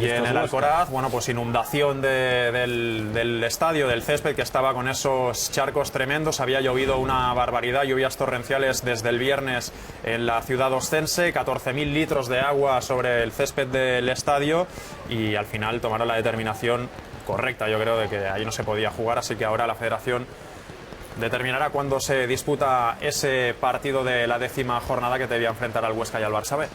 Y en el Alcoraz, bueno, pues inundación del estadio, del césped, que estaba con esos charcos tremendos. Había llovido una barbaridad, lluvias torrenciales desde el viernes en la ciudad ostense, 14.000 litros de agua sobre el césped del estadio, y al final tomaron la determinación correcta, yo creo, de que ahí no se podía jugar, así que ahora la Federación determinará cuándo se disputa ese partido de la 10ª jornada que te debía enfrentar al Huesca y al Barça B.